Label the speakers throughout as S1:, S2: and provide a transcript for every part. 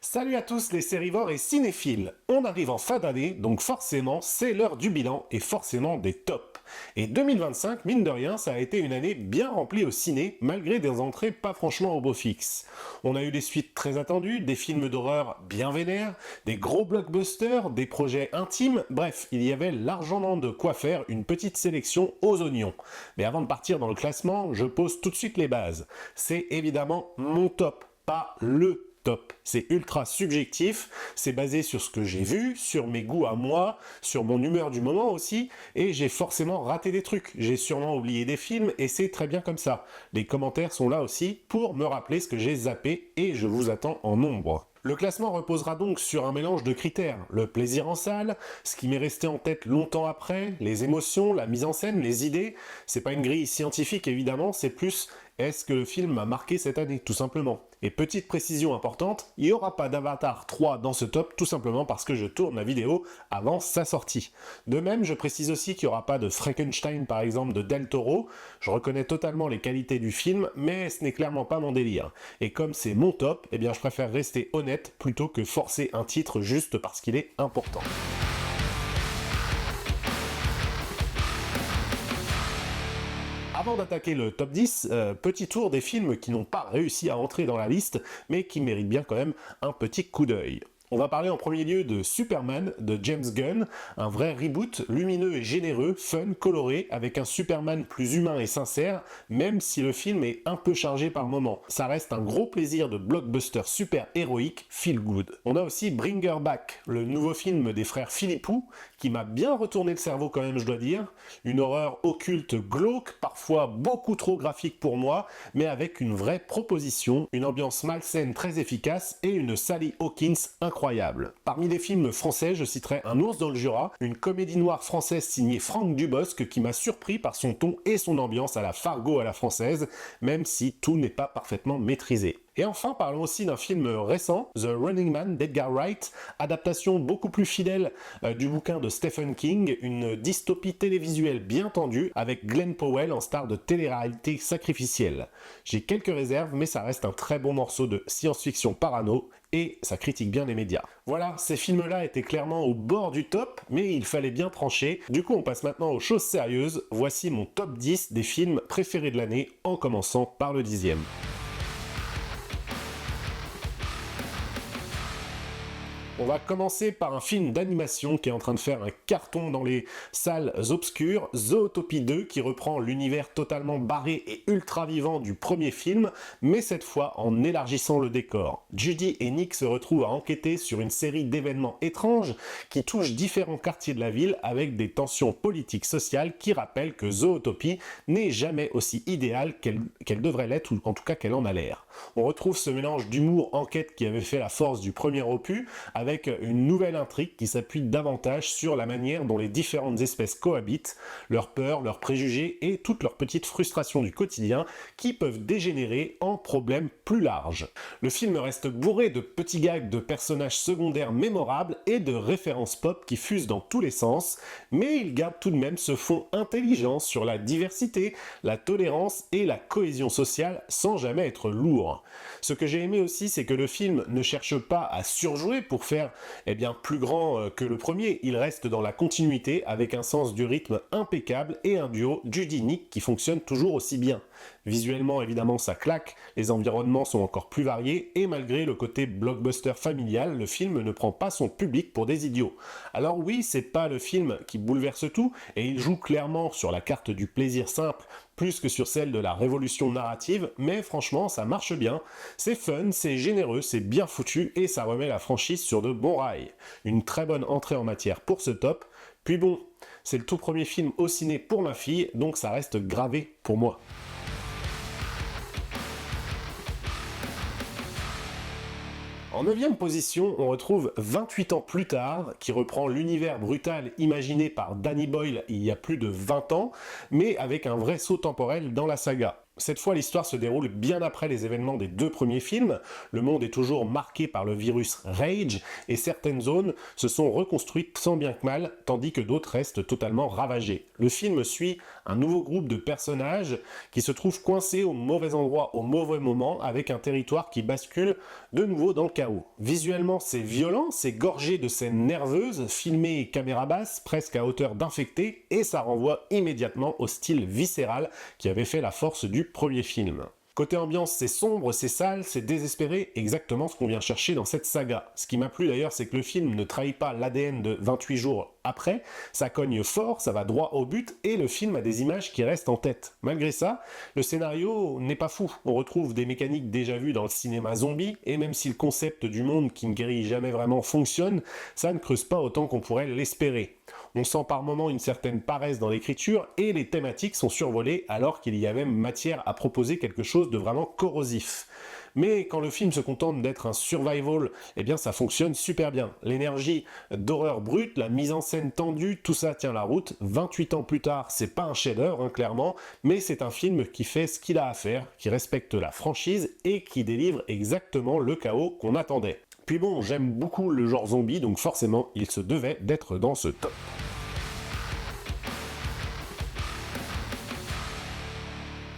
S1: Salut à tous les sérivores et cinéphiles. On arrive en fin d'année, donc forcément c'est l'heure du bilan et forcément des tops. Et 2025, mine de rien, ça a été une année bien remplie au ciné, malgré des entrées pas franchement au beau fixe. On a eu des suites très attendues, des films d'horreur bien vénères, des gros blockbusters, des projets intimes, bref, il y avait largement de quoi faire une petite sélection aux oignons. Mais avant de partir dans le classement, je pose tout de suite les bases. C'est évidemment mon top, pas le top. C'est ultra subjectif, c'est basé sur ce que j'ai vu, sur mes goûts à moi, sur mon humeur du moment aussi, et j'ai forcément raté des trucs, j'ai sûrement oublié des films, et c'est très bien comme ça. Les commentaires sont là aussi pour me rappeler ce que j'ai zappé, et je vous attends en nombre. Le classement reposera donc sur un mélange de critères, le plaisir en salle, ce qui m'est resté en tête longtemps après, les émotions, la mise en scène, les idées. C'est pas une grille scientifique évidemment, c'est plus est-ce que le film m'a marqué cette année, tout simplement. Et petite précision importante, il n'y aura pas d'Avatar 3 dans ce top, tout simplement parce que je tourne la vidéo avant sa sortie. De même, je précise aussi qu'il n'y aura pas de Frankenstein par exemple de Del Toro. Je reconnais totalement les qualités du film, mais ce n'est clairement pas mon délire. Et comme c'est mon top, eh bien je préfère rester honnête plutôt que forcer un titre juste parce qu'il est important. Avant d'attaquer le top 10, petit tour des films qui n'ont pas réussi à entrer dans la liste, mais qui méritent bien quand même un petit coup d'œil. On va parler en premier lieu de Superman de James Gunn, un vrai reboot lumineux et généreux, fun, coloré, avec un Superman plus humain et sincère, même si le film est un peu chargé par moments. Ça reste un gros plaisir de blockbuster super héroïque, feel good. On a aussi Bring Her Back, le nouveau film des frères Philippou, qui m'a bien retourné le cerveau quand même, je dois dire. Une horreur occulte glauque, parfois beaucoup trop graphique pour moi, mais avec une vraie proposition, une ambiance malsaine très efficace et une Sally Hawkins incroyable. Parmi les films français, je citerai Un ours dans le Jura, une comédie noire française signée Franck Dubosc qui m'a surpris par son ton et son ambiance à la Fargo à la française, même si tout n'est pas parfaitement maîtrisé. Et enfin, parlons aussi d'un film récent, The Running Man d'Edgar Wright, adaptation beaucoup plus fidèle du bouquin de Stephen King, une dystopie télévisuelle bien tendue, avec Glenn Powell en star de télé-réalité sacrificielle. J'ai quelques réserves, mais ça reste un très bon morceau de science-fiction parano, et ça critique bien les médias. Voilà, ces films-là étaient clairement au bord du top, mais il fallait bien trancher. Du coup, on passe maintenant aux choses sérieuses. Voici mon top 10 des films préférés de l'année, en commençant par le 10e. On va commencer par un film d'animation qui est en train de faire un carton dans les salles obscures, Zootopie 2, qui reprend l'univers totalement barré et ultra vivant du premier film, mais cette fois en élargissant le décor. Judy et Nick se retrouvent à enquêter sur une série d'événements étranges qui touchent différents quartiers de la ville avec des tensions politiques sociales qui rappellent que Zootopie n'est jamais aussi idéale qu'elle devrait l'être, ou en tout cas qu'elle en a l'air. On retrouve ce mélange d'humour enquête qui avait fait la force du premier opus, avec une nouvelle intrigue qui s'appuie davantage sur la manière dont les différentes espèces cohabitent, leurs peurs, leurs préjugés et toutes leurs petites frustrations du quotidien qui peuvent dégénérer en problèmes plus larges. Le film reste bourré de petits gags de personnages secondaires mémorables et de références pop qui fusent dans tous les sens, mais il garde tout de même ce fond intelligent sur la diversité, la tolérance et la cohésion sociale sans jamais être lourd. Ce que j'ai aimé aussi, c'est que le film ne cherche pas à surjouer pour faire plus grand que le premier. Il reste dans la continuité avec un sens du rythme impeccable et un duo Judy-Nick qui fonctionne toujours aussi bien. Visuellement, évidemment, ça claque, les environnements sont encore plus variés et malgré le côté blockbuster familial, le film ne prend pas son public pour des idiots. Alors oui, c'est pas le film qui bouleverse tout et il joue clairement sur la carte du plaisir simple plus que sur celle de la révolution narrative, mais franchement, ça marche bien. C'est fun, c'est généreux, c'est bien foutu et ça remet la franchise sur de bons rails. Une très bonne entrée en matière pour ce top. Puis bon, c'est le tout premier film au ciné pour ma fille, donc ça reste gravé pour moi. En 9e position, on retrouve 28 ans plus tard, qui reprend l'univers brutal imaginé par Danny Boyle il y a plus de 20 ans, mais avec un vrai saut temporel dans la saga. Cette fois, l'histoire se déroule bien après les événements des 2 premiers films. Le monde est toujours marqué par le virus Rage et certaines zones se sont reconstruites tant bien que mal, tandis que d'autres restent totalement ravagées. Le film suit un nouveau groupe de personnages qui se trouvent coincés au mauvais endroit au mauvais moment avec un territoire qui bascule de nouveau dans le chaos. Visuellement, c'est violent, c'est gorgé de scènes nerveuses, filmées caméra basse, presque à hauteur d'infecté, et ça renvoie immédiatement au style viscéral qui avait fait la force du premier film. Côté ambiance, c'est sombre, c'est sale, c'est désespéré, exactement ce qu'on vient chercher dans cette saga. Ce qui m'a plu d'ailleurs, c'est que le film ne trahit pas l'ADN de 28 jours après, ça cogne fort, ça va droit au but, et le film a des images qui restent en tête. Malgré ça, le scénario n'est pas fou. On retrouve des mécaniques déjà vues dans le cinéma zombie, et même si le concept du monde qui ne guérit jamais vraiment fonctionne, ça ne creuse pas autant qu'on pourrait l'espérer. On sent par moments une certaine paresse dans l'écriture, et les thématiques sont survolées alors qu'il y a même matière à proposer quelque chose de vraiment corrosif. Mais quand le film se contente d'être un survival, eh bien ça fonctionne super bien. L'énergie d'horreur brute, la mise en scène tendue, tout ça tient la route. 28 ans plus tard, c'est pas un chef-d'œuvre, clairement, mais c'est un film qui fait ce qu'il a à faire, qui respecte la franchise et qui délivre exactement le chaos qu'on attendait. Puis bon, j'aime beaucoup le genre zombie, donc forcément, il se devait d'être dans ce top.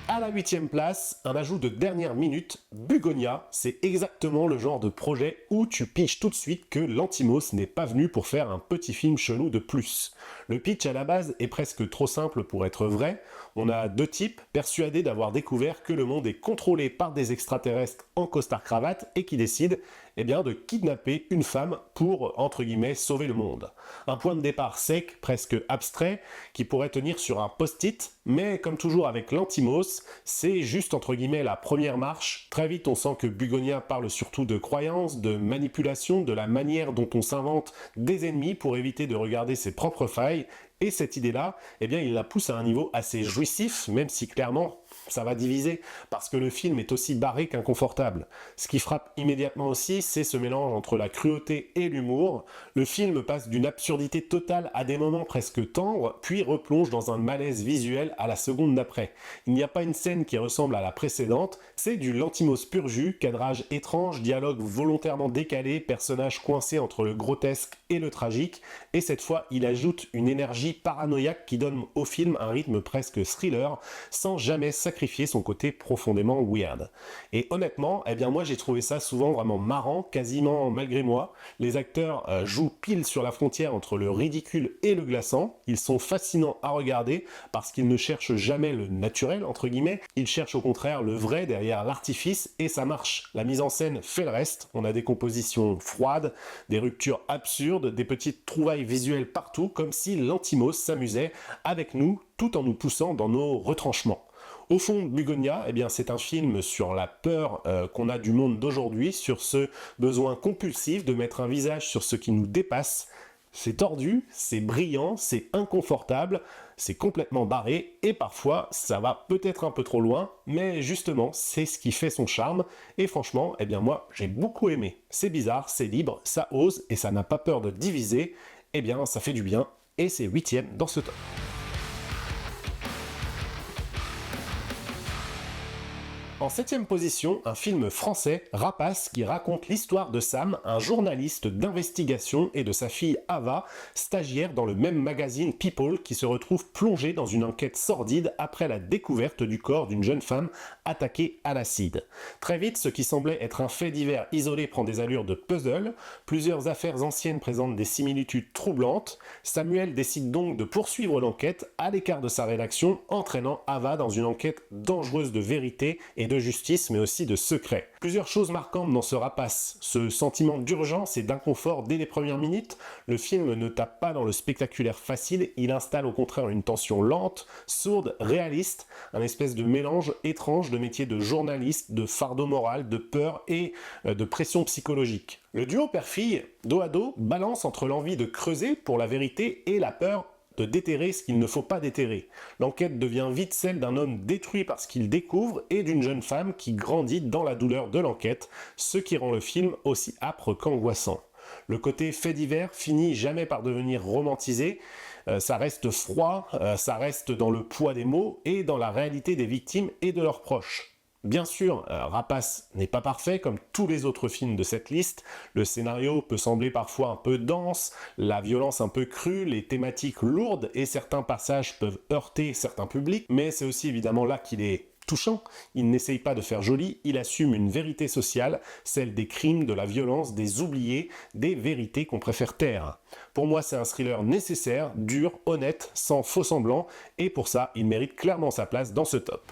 S1: À la 8e place, un ajout de dernière minute, Bugonia, c'est exactement le genre de projet où tu piges tout de suite que Lanthimos n'est pas venu pour faire un petit film chelou de plus. Le pitch à la base est presque trop simple pour être vrai. On a 2 types persuadés d'avoir découvert que le monde est contrôlé par des extraterrestres en costard-cravate et qui décident de kidnapper une femme pour, entre guillemets, sauver le monde. Un point de départ sec, presque abstrait, qui pourrait tenir sur un post-it, mais comme toujours avec Lanthimos, c'est juste, entre guillemets, la première marche. Très vite, on sent que Bugonia parle surtout de croyances, de manipulation, de la manière dont on s'invente des ennemis pour éviter de regarder ses propres failles. Et cette idée-là, il la pousse à un niveau assez jouissif, même si clairement, ça va diviser, parce que le film est aussi barré qu'inconfortable. Ce qui frappe immédiatement aussi, c'est ce mélange entre la cruauté et l'humour. Le film passe d'une absurdité totale à des moments presque tendres, puis replonge dans un malaise visuel à la seconde d'après. Il n'y a pas une scène qui ressemble à la précédente, c'est du Lanthimos pur jus, cadrage étrange, dialogue volontairement décalé, personnages coincés entre le grotesque et le tragique, et cette fois, il ajoute une énergie paranoïaque qui donne au film un rythme presque thriller, sans jamais sacrifier son côté profondément weird. Et honnêtement, moi j'ai trouvé ça souvent vraiment marrant, quasiment malgré moi. Les acteurs jouent pile sur la frontière entre le ridicule et le glaçant. Ils sont fascinants à regarder parce qu'ils ne cherchent jamais le naturel, entre guillemets. Ils cherchent au contraire le vrai derrière l'artifice et ça marche. La mise en scène fait le reste. On a des compositions froides, des ruptures absurdes, des petites trouvailles visuelles partout, comme si Lanthimos s'amusait avec nous tout en nous poussant dans nos retranchements. Au fond, Bugonia, c'est un film sur la peur qu'on a du monde d'aujourd'hui, sur ce besoin compulsif de mettre un visage sur ce qui nous dépasse. C'est tordu, c'est brillant, c'est inconfortable, c'est complètement barré, et parfois, ça va peut-être un peu trop loin, mais justement, c'est ce qui fait son charme, et franchement, moi, j'ai beaucoup aimé. C'est bizarre, c'est libre, ça ose, et ça n'a pas peur de diviser, ça fait du bien, et c'est 8e dans ce top. En 7e position, un film français, Rapace, qui raconte l'histoire de Sam, un journaliste d'investigation, et de sa fille Ava, stagiaire dans le même magazine People, qui se retrouve plongé dans une enquête sordide après la découverte du corps d'une jeune femme attaquée à l'acide. Très vite, ce qui semblait être un fait divers isolé prend des allures de puzzle, plusieurs affaires anciennes présentent des similitudes troublantes. Samuel décide donc de poursuivre l'enquête à l'écart de sa rédaction, entraînant Ava dans une enquête dangereuse de vérité et de justice, mais aussi de secret. Plusieurs choses marquantes dans ce Rapace. Ce sentiment d'urgence et d'inconfort dès les premières minutes. Le film ne tape pas dans le spectaculaire facile, il installe au contraire une tension lente, sourde, réaliste, un espèce de mélange étrange de métier de journaliste, de fardeau moral, de peur et de pression psychologique. Le duo père-fille, dos à dos, balance entre l'envie de creuser pour la vérité et la peur de déterrer ce qu'il ne faut pas déterrer. L'enquête devient vite celle d'un homme détruit par ce qu'il découvre et d'une jeune femme qui grandit dans la douleur de l'enquête, ce qui rend le film aussi âpre qu'angoissant. Le côté fait divers finit jamais par devenir romantisé, Ça reste froid, ça reste dans le poids des mots et dans la réalité des victimes et de leurs proches. Bien sûr, Rapace n'est pas parfait comme tous les autres films de cette liste. Le scénario peut sembler parfois un peu dense, la violence un peu crue, les thématiques lourdes et certains passages peuvent heurter certains publics, mais c'est aussi évidemment là qu'il est touchant. Il n'essaye pas de faire joli, il assume une vérité sociale, celle des crimes, de la violence, des oubliés, des vérités qu'on préfère taire. Pour moi, c'est un thriller nécessaire, dur, honnête, sans faux semblants, et pour ça, il mérite clairement sa place dans ce top.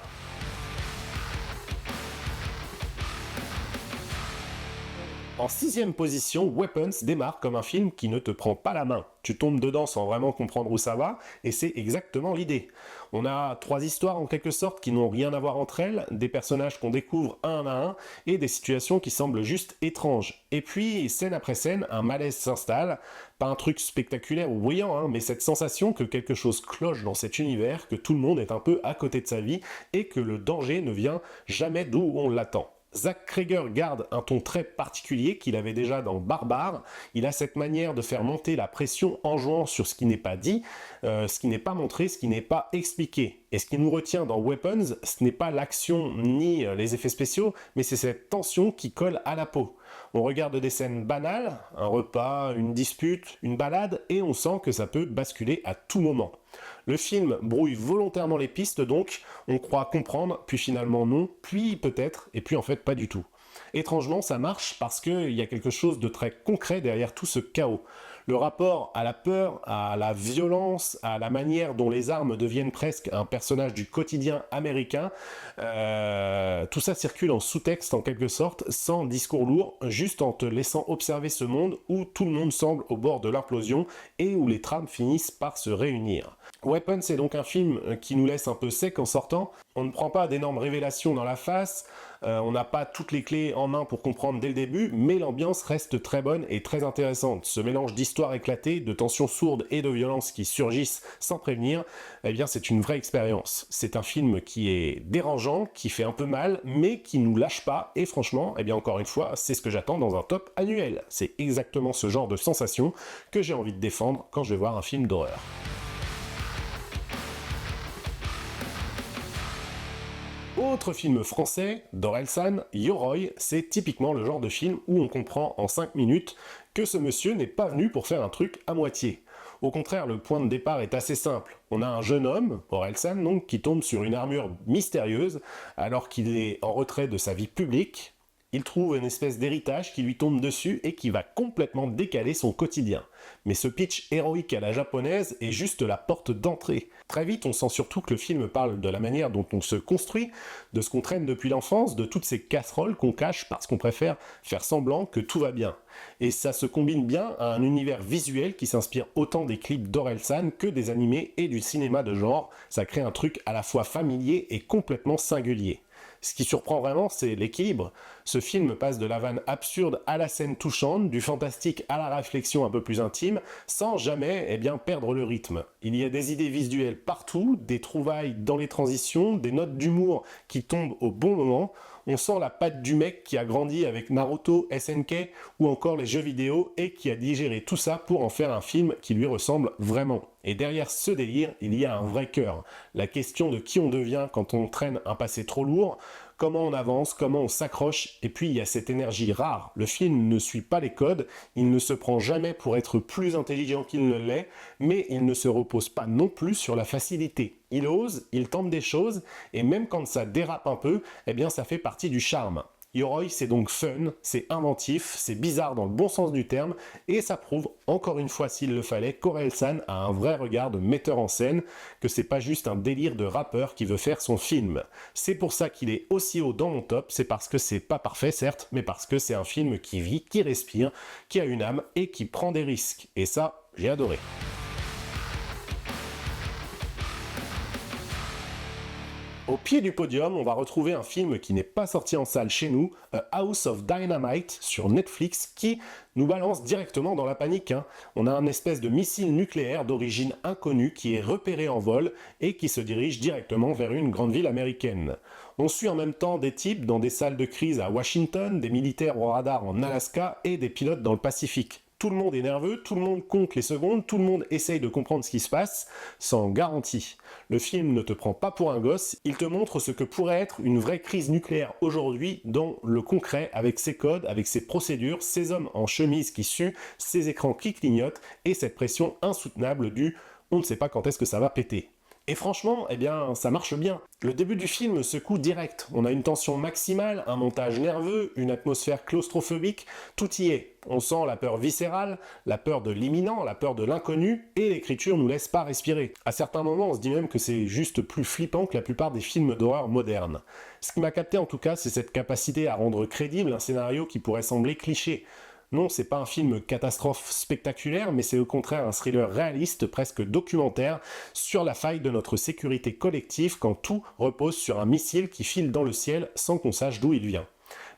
S1: En 6ème position, Weapons démarre comme un film qui ne te prend pas la main. Tu tombes dedans sans vraiment comprendre où ça va, et c'est exactement l'idée. On a 3 histoires en quelque sorte qui n'ont rien à voir entre elles, des personnages qu'on découvre un à un, et des situations qui semblent juste étranges. Et puis, scène après scène, un malaise s'installe, pas un truc spectaculaire ou brillant, mais cette sensation que quelque chose cloche dans cet univers, que tout le monde est un peu à côté de sa vie, et que le danger ne vient jamais d'où on l'attend. Zach Cregger garde un ton très particulier qu'il avait déjà dans Barbare. Il a cette manière de faire monter la pression en jouant sur ce qui n'est pas dit, ce qui n'est pas montré, ce qui n'est pas expliqué. Et ce qui nous retient dans Weapons, ce n'est pas l'action ni les effets spéciaux, mais c'est cette tension qui colle à la peau. On regarde des scènes banales, un repas, une dispute, une balade, et on sent que ça peut basculer à tout moment. Le film brouille volontairement les pistes donc, on croit comprendre, puis finalement non, puis peut-être, et puis en fait pas du tout. Étrangement, ça marche parce qu'il y a quelque chose de très concret derrière tout ce chaos. Le rapport à la peur, à la violence, à la manière dont les armes deviennent presque un personnage du quotidien américain, tout ça circule en sous-texte en quelque sorte, sans discours lourd, juste en te laissant observer ce monde où tout le monde semble au bord de l'implosion et où les trames finissent par se réunir. Weapons est donc un film qui nous laisse un peu sec en sortant. On ne prend pas d'énormes révélations dans la face, on n'a pas toutes les clés en main pour comprendre dès le début, mais l'ambiance reste très bonne et très intéressante. Ce mélange d'histoires éclatées, de tensions sourdes et de violences qui surgissent sans prévenir, eh bien c'est une vraie expérience. C'est un film qui est dérangeant, qui fait un peu mal, mais qui nous lâche pas, et franchement, eh bien encore une fois, c'est ce que j'attends dans un top annuel. C'est exactement ce genre de sensation que j'ai envie de défendre quand je vais voir un film d'horreur. Autre film français, d'Orelsan, Yoroi, c'est typiquement le genre de film où on comprend en 5 minutes que ce monsieur n'est pas venu pour faire un truc à moitié. Au contraire, le point de départ est assez simple. On a un jeune homme, Orelsan donc, qui tombe sur une armure mystérieuse alors qu'il est en retrait de sa vie publique. Il trouve une espèce d'héritage qui lui tombe dessus et qui va complètement décaler son quotidien. Mais ce pitch héroïque à la japonaise est juste la porte d'entrée. Très vite, on sent surtout que le film parle de la manière dont on se construit, de ce qu'on traîne depuis l'enfance, de toutes ces casseroles qu'on cache parce qu'on préfère faire semblant que tout va bien. Et ça se combine bien à un univers visuel qui s'inspire autant des clips d'Orelsan que des animés et du cinéma de genre. Ça crée un truc à la fois familier et complètement singulier. Ce qui surprend vraiment, c'est l'équilibre. Ce film passe de la vanne absurde à la scène touchante, du fantastique à la réflexion un peu plus intime, sans jamais perdre le rythme. Il y a des idées visuelles partout, des trouvailles dans les transitions, des notes d'humour qui tombent au bon moment. On sent la patte du mec qui a grandi avec Naruto, SNK ou encore les jeux vidéo et qui a digéré tout ça pour en faire un film qui lui ressemble vraiment. Et derrière ce délire, il y a un vrai cœur. La question de qui on devient quand on traîne un passé trop lourd, comment on avance, comment on s'accroche, et puis il y a cette énergie rare. Le film ne suit pas les codes, il ne se prend jamais pour être plus intelligent qu'il ne l'est, mais il ne se repose pas non plus sur la facilité. Il ose, il tente des choses, et même quand ça dérape un peu, ça fait partie du charme. Yoroi, c'est donc fun, c'est inventif, c'est bizarre dans le bon sens du terme, et ça prouve, encore une fois s'il le fallait, qu'Orelsan a un vrai regard de metteur en scène, que c'est pas juste un délire de rappeur qui veut faire son film. C'est pour ça qu'il est aussi haut dans mon top, c'est parce que c'est pas parfait certes, mais parce que c'est un film qui vit, qui respire, qui a une âme et qui prend des risques. Et ça, j'ai adoré. Au pied du podium, on va retrouver un film qui n'est pas sorti en salle chez nous, A House of Dynamite sur Netflix, qui nous balance directement dans la panique. On a un espèce de missile nucléaire d'origine inconnue qui est repéré en vol et qui se dirige directement vers une grande ville américaine. On suit en même temps des types dans des salles de crise à Washington, des militaires au radar en Alaska et des pilotes dans le Pacifique. Tout le monde est nerveux, tout le monde compte les secondes, tout le monde essaye de comprendre ce qui se passe, sans garantie. Le film ne te prend pas pour un gosse, il te montre ce que pourrait être une vraie crise nucléaire aujourd'hui dans le concret, avec ses codes, avec ses procédures, ces hommes en chemise qui suent, ces écrans qui clignotent, et cette pression insoutenable du « on ne sait pas quand est-ce que ça va péter ». Et franchement, eh bien, ça marche bien. Le début du film secoue direct. On a une tension maximale, un montage nerveux, une atmosphère claustrophobique, tout y est. On sent la peur viscérale, la peur de l'imminent, la peur de l'inconnu, et l'écriture nous laisse pas respirer. À certains moments, on se dit même que c'est juste plus flippant que la plupart des films d'horreur modernes. Ce qui m'a capté en tout cas, c'est cette capacité à rendre crédible un scénario qui pourrait sembler cliché. Non, c'est pas un film catastrophe spectaculaire, mais c'est au contraire un thriller réaliste, presque documentaire, sur la faille de notre sécurité collective quand tout repose sur un missile qui file dans le ciel sans qu'on sache d'où il vient.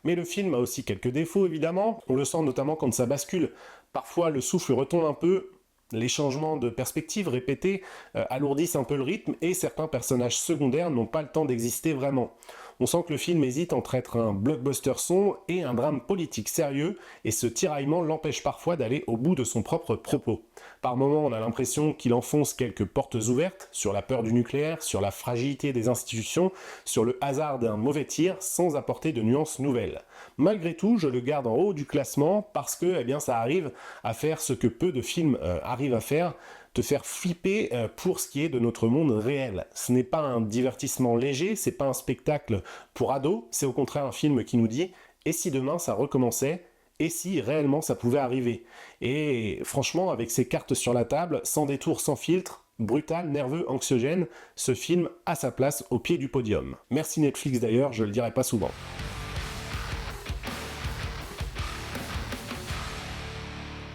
S1: Mais le film a aussi quelques défauts évidemment, on le sent notamment quand ça bascule. Parfois le souffle retombe un peu, les changements de perspective répétés alourdissent un peu le rythme et certains personnages secondaires n'ont pas le temps d'exister vraiment. On sent que le film hésite entre être un blockbuster sombre et un drame politique sérieux, et ce tiraillement l'empêche parfois d'aller au bout de son propre propos. Par moments, on a l'impression qu'il enfonce quelques portes ouvertes sur la peur du nucléaire, sur la fragilité des institutions, sur le hasard d'un mauvais tir, sans apporter de nuances nouvelles. Malgré tout, je le garde en haut du classement parce que eh bien, ça arrive à faire ce que peu de films arrivent à faire, te faire flipper pour ce qui est de notre monde réel. Ce n'est pas un divertissement léger, c'est pas un spectacle pour ados, c'est au contraire un film qui nous dit « et si demain ça recommençait ? Et si réellement ça pouvait arriver ?» Et franchement, avec ses cartes sur la table, sans détour, sans filtre, brutal, nerveux, anxiogène, ce film a sa place au pied du podium. Merci Netflix d'ailleurs, je le dirai pas souvent.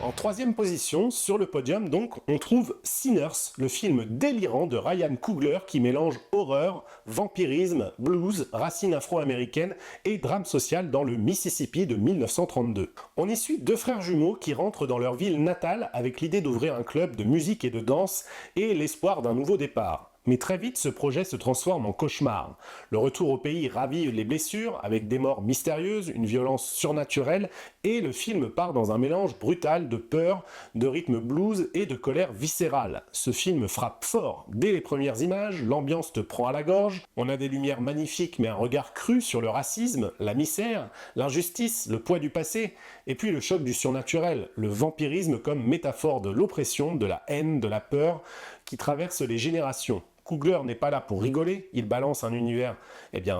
S1: En troisième position, sur le podium, donc, on trouve Sinners, le film délirant de Ryan Coogler qui mélange horreur, vampirisme, blues, racines afro-américaines et drame social dans le Mississippi de 1932. On y suit deux frères jumeaux qui rentrent dans leur ville natale avec l'idée d'ouvrir un club de musique et de danse et l'espoir d'un nouveau départ. Mais très vite, ce projet se transforme en cauchemar. Le retour au pays ravive les blessures, avec des morts mystérieuses, une violence surnaturelle, et le film part dans un mélange brutal de peur, de rythme blues et de colère viscérale. Ce film frappe fort. Dès les premières images, l'ambiance te prend à la gorge, on a des lumières magnifiques mais un regard cru sur le racisme, la misère, l'injustice, le poids du passé, et puis le choc du surnaturel, le vampirisme comme métaphore de l'oppression, de la haine, de la peur, qui traverse les générations. Coogler n'est pas là pour rigoler, il balance un univers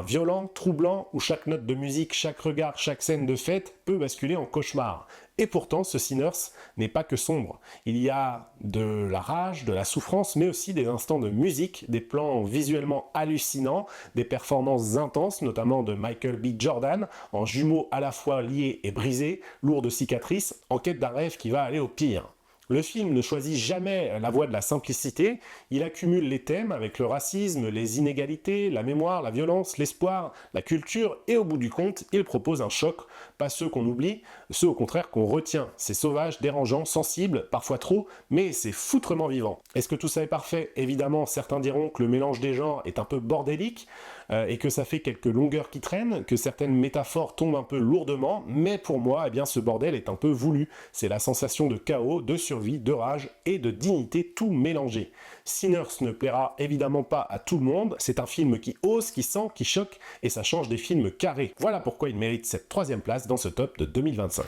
S1: violent, troublant, où chaque note de musique, chaque regard, chaque scène de fête peut basculer en cauchemar. Et pourtant, ce Sinners n'est pas que sombre. Il y a de la rage, de la souffrance, mais aussi des instants de musique, des plans visuellement hallucinants, des performances intenses, notamment de Michael B. Jordan, en jumeaux à la fois liés et brisés, lourds de cicatrices, en quête d'un rêve qui va aller au pire. Le film ne choisit jamais la voie de la simplicité, il accumule les thèmes avec le racisme, les inégalités, la mémoire, la violence, l'espoir, la culture, et au bout du compte, il propose un choc, pas ceux qu'on oublie, ceux au contraire qu'on retient. C'est sauvage, dérangeant, sensible, parfois trop, mais c'est foutrement vivant. Est-ce que tout ça est parfait ? Évidemment, certains diront que le mélange des genres est un peu bordélique, et que ça fait quelques longueurs qui traînent, que certaines métaphores tombent un peu lourdement, mais pour moi, ce bordel est un peu voulu. C'est la sensation de chaos, de survie, de rage et de dignité tout mélangé. Sinners ne plaira évidemment pas à tout le monde, c'est un film qui ose, qui sent, qui choque, et ça change des films carrés. Voilà pourquoi il mérite cette troisième place dans ce top de 2025.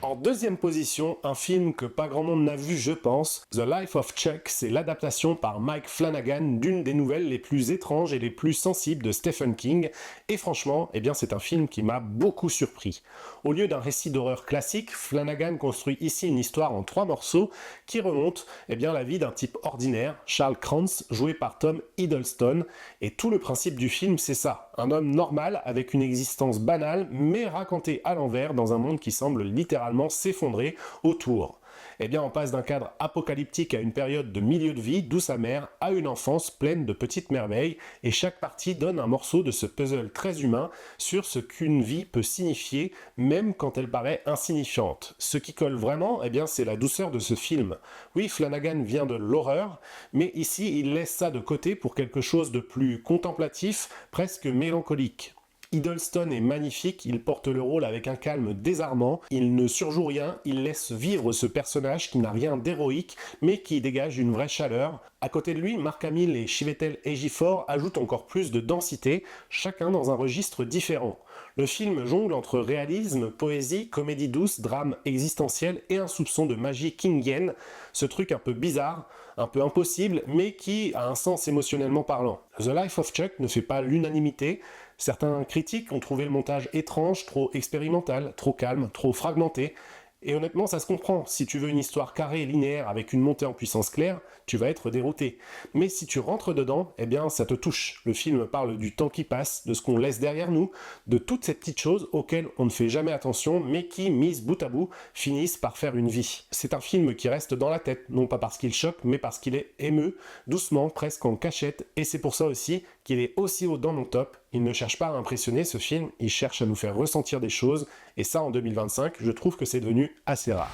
S1: En deuxième position, un film que pas grand monde n'a vu, je pense, The Life of Chuck, c'est l'adaptation par Mike Flanagan d'une des nouvelles les plus étranges et les plus sensibles de Stephen King, et franchement, c'est un film qui m'a beaucoup surpris. Au lieu d'un récit d'horreur classique, Flanagan construit ici une histoire en 3 morceaux qui remontent la vie d'un type ordinaire, Charles Krantz, joué par Tom Hiddleston, et tout le principe du film c'est ça, un homme normal avec une existence banale mais racontée à l'envers dans un monde qui semble littéralement s'effondrer autour. On passe d'un cadre apocalyptique à une période de milieu de vie, douce amère, à une enfance pleine de petites merveilles, et chaque partie donne un morceau de ce puzzle très humain sur ce qu'une vie peut signifier, même quand elle paraît insignifiante. Ce qui colle vraiment, c'est la douceur de ce film. Oui, Flanagan vient de l'horreur, mais ici il laisse ça de côté pour quelque chose de plus contemplatif, presque mélancolique. Hiddleston est magnifique, il porte le rôle avec un calme désarmant, il ne surjoue rien, il laisse vivre ce personnage qui n'a rien d'héroïque, mais qui dégage une vraie chaleur. À côté de lui, Mark Hamill et Chiwetel Ejiofor ajoutent encore plus de densité, chacun dans un registre différent. Le film jongle entre réalisme, poésie, comédie douce, drame existentiel et un soupçon de magie kingienne, ce truc un peu bizarre, un peu impossible, mais qui a un sens émotionnellement parlant. The Life of Chuck ne fait pas l'unanimité. Certains critiques ont trouvé le montage étrange, trop expérimental, trop calme, trop fragmenté. Et honnêtement, ça se comprend. Si tu veux une histoire carrée et linéaire avec une montée en puissance claire, tu vas être dérouté. Mais si tu rentres dedans, eh bien, ça te touche. Le film parle du temps qui passe, de ce qu'on laisse derrière nous, de toutes ces petites choses auxquelles on ne fait jamais attention, mais qui, mises bout à bout, finissent par faire une vie. C'est un film qui reste dans la tête, non pas parce qu'il choque, mais parce qu'il est émeu, doucement, presque en cachette, et c'est pour ça aussi qu'il est aussi haut dans mon top. Il ne cherche pas à impressionner ce film, il cherche à nous faire ressentir des choses, et ça en 2025, je trouve que c'est devenu assez rare.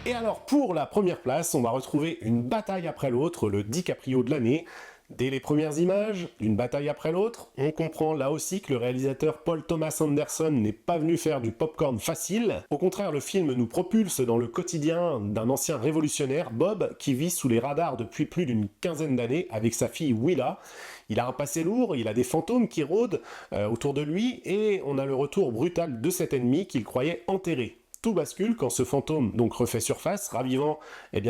S1: Et alors pour la première place, on va retrouver une bataille après l'autre, le DiCaprio de l'année. Dès les premières images, d'une bataille après l'autre, on comprend là aussi que le réalisateur Paul Thomas Anderson n'est pas venu faire du popcorn facile. Au contraire, le film nous propulse dans le quotidien d'un ancien révolutionnaire, Bob, qui vit sous les radars depuis plus d'une quinzaine d'années avec sa fille Willa. Il a un passé lourd, il a des fantômes qui rôdent autour de lui, et on a le retour brutal de cet ennemi qu'il croyait enterré. Tout bascule quand ce fantôme donc refait surface, ravivant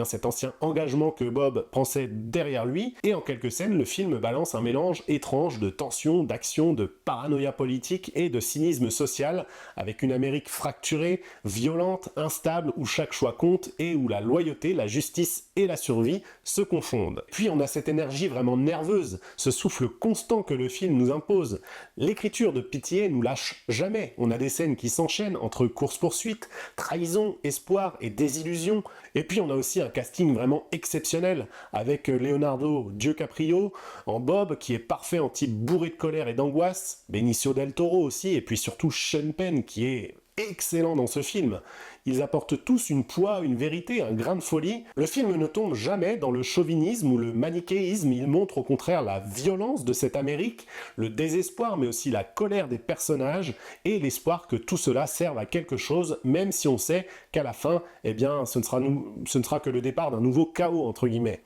S1: cet ancien engagement que Bob pensait derrière lui, et en quelques scènes, le film balance un mélange étrange de tension, d'action, de paranoïa politique et de cynisme social, avec une Amérique fracturée, violente, instable, où chaque choix compte et où la loyauté, la justice et la survie se confondent. Puis on a cette énergie vraiment nerveuse, ce souffle constant que le film nous impose. L'écriture de Pitié nous lâche jamais, on a des scènes qui s'enchaînent entre course-poursuite, trahison, espoir et désillusion. Et puis on a aussi un casting vraiment exceptionnel, avec Leonardo DiCaprio en Bob, qui est parfait en type bourré de colère et d'angoisse, Benicio del Toro aussi, et puis surtout Sean Penn, qui est excellent dans ce film. Ils apportent tous une poids, une vérité, un grain de folie. Le film ne tombe jamais dans le chauvinisme ou le manichéisme, il montre au contraire la violence de cette Amérique, le désespoir mais aussi la colère des personnages et l'espoir que tout cela serve à quelque chose, même si on sait qu'à la fin, ce ne sera que le départ d'un nouveau chaos entre guillemets.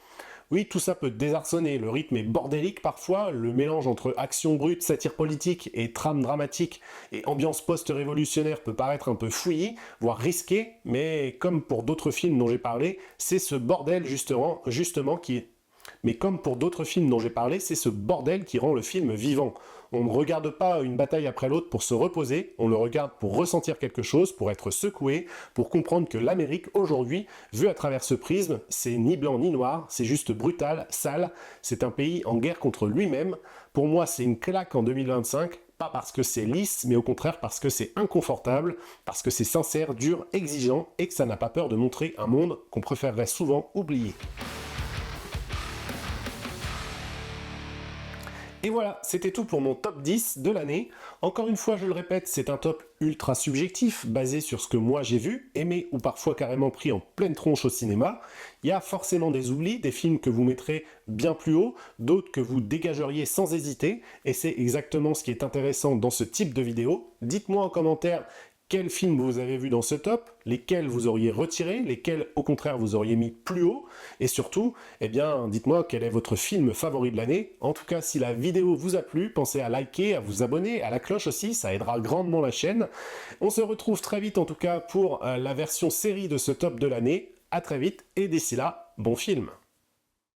S1: Oui, tout ça peut désarçonner, le rythme est bordélique parfois, le mélange entre action brute, satire politique et trame dramatique et ambiance post-révolutionnaire peut paraître un peu fouillis, voire risqué, mais comme pour d'autres films dont j'ai parlé, c'est ce bordel justement qui est... Mais comme pour d'autres films dont j'ai parlé, c'est ce bordel qui rend le film vivant. On ne regarde pas une bataille après l'autre pour se reposer, on le regarde pour ressentir quelque chose, pour être secoué, pour comprendre que l'Amérique aujourd'hui, vue à travers ce prisme, c'est ni blanc ni noir, c'est juste brutal, sale, c'est un pays en guerre contre lui-même. Pour moi, c'est une claque en 2025, pas parce que c'est lisse, mais au contraire parce que c'est inconfortable, parce que c'est sincère, dur, exigeant, et que ça n'a pas peur de montrer un monde qu'on préférerait souvent oublier. Et voilà, c'était tout pour mon top 10 de l'année. Encore une fois, je le répète, c'est un top ultra subjectif, basé sur ce que moi j'ai vu, aimé ou parfois carrément pris en pleine tronche au cinéma. Il y a forcément des oublis, des films que vous mettrez bien plus haut, d'autres que vous dégageriez sans hésiter, et c'est exactement ce qui est intéressant dans ce type de vidéo. Dites-moi en commentaire quels films vous avez vus dans ce top, lesquels vous auriez retirés, lesquels au contraire vous auriez mis plus haut, et surtout, dites-moi quel est votre film favori de l'année. En tout cas, si la vidéo vous a plu, pensez à liker, à vous abonner, à la cloche aussi, ça aidera grandement la chaîne. On se retrouve très vite en tout cas pour la version série de ce top de l'année. À très vite, et d'ici là, bon film.